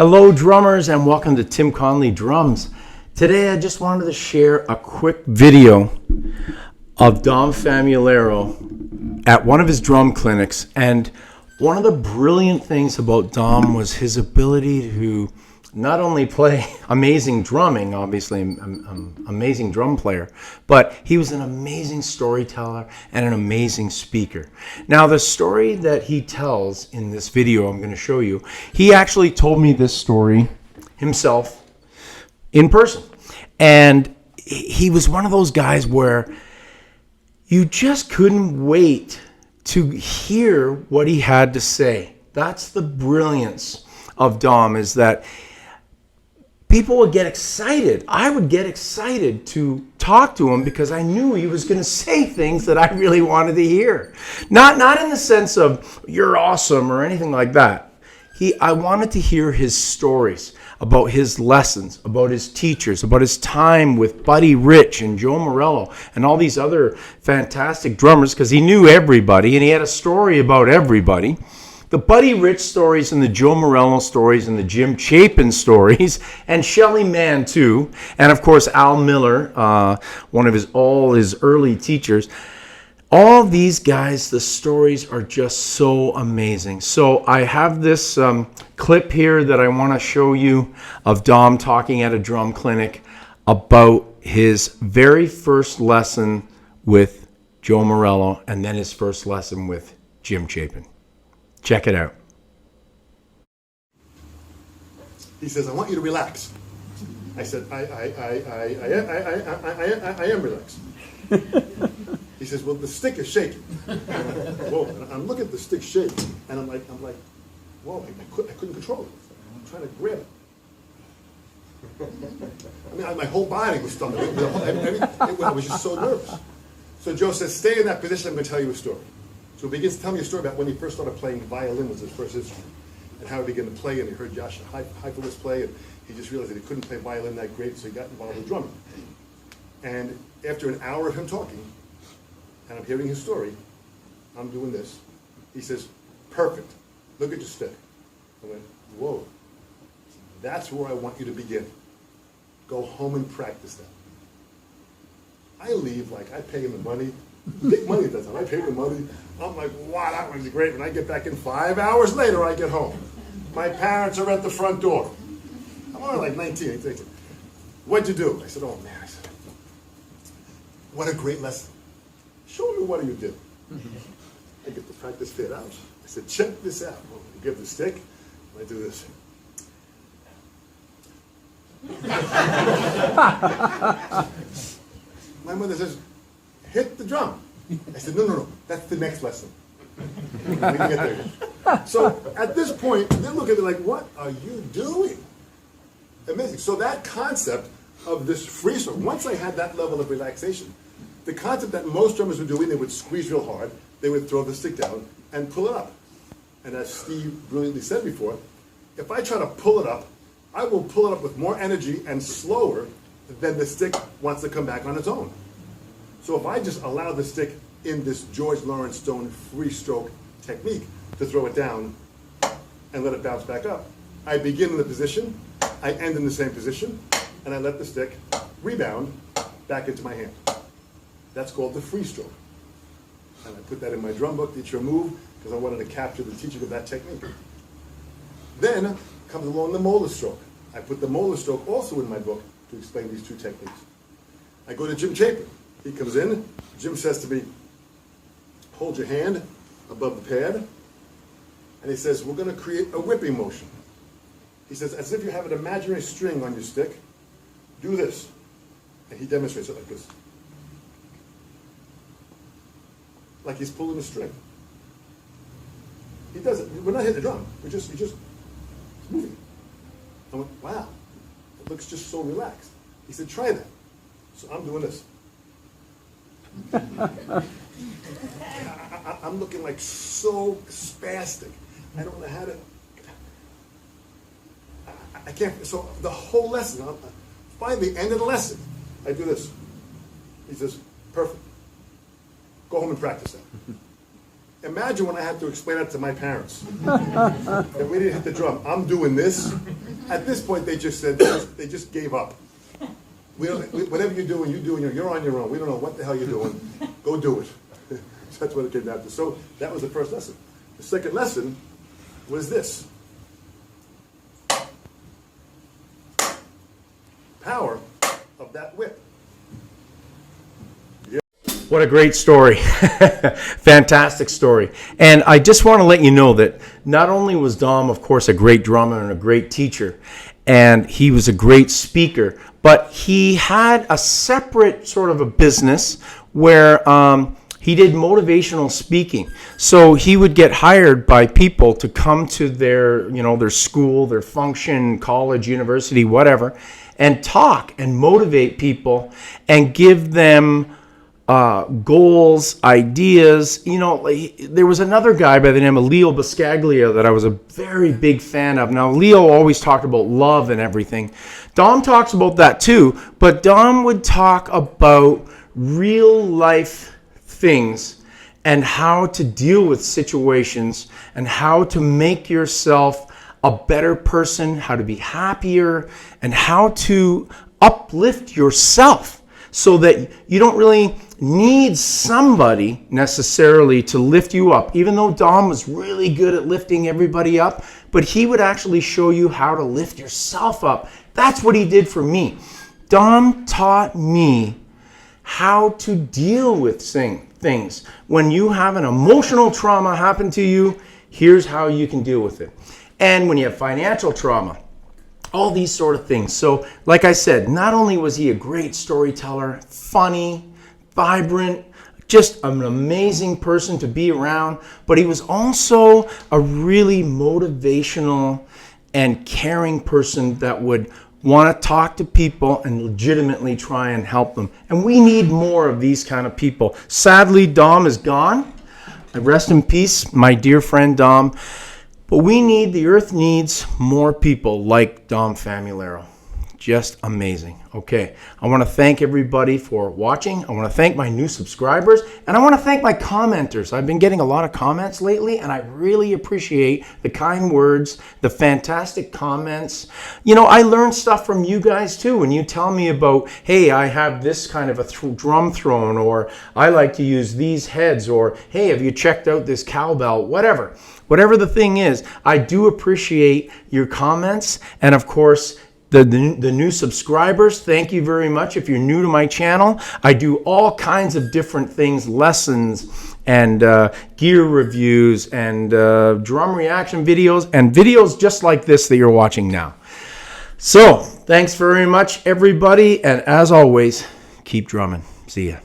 Hello drummers, and welcome to Tim Connolly Drums. Today I just wanted to share a quick video of Dom Famularo at one of his drum clinics. And one of the brilliant things about Dom was his ability to not only play amazing drumming, obviously amazing drum player, but he was an amazing storyteller and an amazing speaker. Now, the story that he tells in this video I'm going to show you, he actually told me this story himself in person. And he was one of those guys where you just couldn't wait to hear what he had to say. That's the brilliance of Dom, is that people would get excited. I would get excited to talk to him because I knew he was going to say things that I really wanted to hear. Not in the sense of you're awesome or anything like that. I wanted to hear his stories about his lessons, about his teachers, about his time with Buddy Rich and Joe Morello and all these other fantastic drummers, because he knew everybody and he had a story about everybody. The Buddy Rich stories and the Joe Morello stories and the Jim Chaplin stories, and Shelly Manne too, and of course Al Miller, one of all his early teachers. All of these guys, the stories are just so amazing. So I have this clip here that I want to show you of Dom talking at a drum clinic about his very first lesson with Joe Morello and then his first lesson with Jim Chaplin. Check it out. He says, "I want you to relax." I said, I am relaxed. He says, "Well, the stick is shaking." Whoa! And I'm looking at the stick shake, and I'm like, whoa! I couldn't control it. I'm trying to grab it. I mean, my whole body was stumbling. I was just so nervous. So Joe says, "Stay in that position. I'm going to tell you a story." So he begins to tell me a story about when he first started playing violin, was his first instrument, and how he began to play, and he heard Josh Heifetz play, and he just realized that he couldn't play violin that great, so he got involved with drumming. And after an hour of him talking, and I'm hearing his story, I'm doing this. He says, "Perfect. Look at your stick." I went, "Whoa. That's where I want you to begin. Go home and practice that." I leave, like I pay him the money. Big money at that time. I pay him the money. I'm like, wow, that was great. When I get back in 5 hours later, I get home. My parents are at the front door. I'm only like 19. "What'd you do?" I said, "Oh man," I said, "what a great lesson. Show me what do you do." I get the practice fit out. I said, "Check this out." Well, you give the stick, and I do this. My mother says, "Hit the drum." I said, no, that's the next lesson. We can get there yet. So at this point, they look at me like, "What are you doing?" Amazing. So that concept of this freestroke, once I had that level of relaxation, the concept that most drummers were doing, they would squeeze real hard, they would throw the stick down and pull it up. And as Steve brilliantly said before, if I try to pull it up, I will pull it up with more energy and slower than the stick wants to come back on its own. So if I just allow the stick in this George Lawrence Stone free stroke technique to throw it down and let it bounce back up, I begin in the position, I end in the same position, and I let the stick rebound back into my hand. That's called the free stroke. And I put that in my drum book, Teach Your Move, because I wanted to capture the teaching of that technique. Then comes along the molar stroke. I put the molar stroke also in my book to explain these two techniques. I go to Jim Chaplin. He comes in, Jim says to me, "Hold your hand above the pad," and he says, "We're going to create a whipping motion." He says, as if you have an imaginary string on your stick, do this. And he demonstrates it like this. Like he's pulling a string. He does it. We're not hitting the drum. We're just moving. I went, wow, it looks just so relaxed. He said, "Try that." So I'm doing this. I'm looking like so spastic. I don't know how to. I can't. So the whole lesson, finally, end of the lesson, I do this. He says, "Perfect. Go home and practice that." imagine when I had to explain that to my parents. That we didn't hit the drum. I'm doing this. At this point, they just said, they just gave up. Whatever you're doing, you're on your own. We don't know what the hell you're doing. Go do it. So that's what it came down to. So that was the first lesson. The second lesson was this. Power of that whip. What a great story. Fantastic story. And I just want to let you know that not only was Dom, of course, a great drummer and a great teacher, and he was a great speaker, but he had a separate sort of a business where he did motivational speaking. So he would get hired by people to come to their, their school, their function, college, university, whatever, and talk and motivate people and give them goals, ideas. There was another guy by the name of Leo Biscaglia that I was a very big fan of. Now, Leo always talked about love and everything. Dom talks about that too, but Dom would talk about real life things and how to deal with situations and how to make yourself a better person, how to be happier, and how to uplift yourself so that you don't really need somebody necessarily to lift you up, even though Dom was really good at lifting everybody up, but he would actually show you how to lift yourself up. That's what he did for me. Dom taught me how to deal with things. When you have an emotional trauma happen to you, here's how you can deal with it. And when you have financial trauma, all these sort of things. So, like I said, not only was he a great storyteller, funny, vibrant, just an amazing person to be around, but he was also a really motivational and caring person that would want to talk to people and legitimately try and help them. And we need more of these kind of people. Sadly, Dom is gone. Rest in peace, my dear friend Dom. But the earth needs more people like Dom Famularo. Just amazing. Okay, I want to thank everybody for watching. I want to thank my new subscribers, and I want to thank my commenters. I've been getting a lot of comments lately, and I really appreciate the kind words, the fantastic comments. I learn stuff from you guys too. When you tell me about, hey, I have this kind of a drum throne, or I like to use these heads, or hey, have you checked out this cowbell, whatever. Whatever the thing is, I do appreciate your comments, and of course, the new subscribers, thank you very much. If you're new to my channel, I do all kinds of different things, lessons and gear reviews and drum reaction videos and videos just like this that you're watching now. So, thanks very much, everybody. And as always, keep drumming. See ya.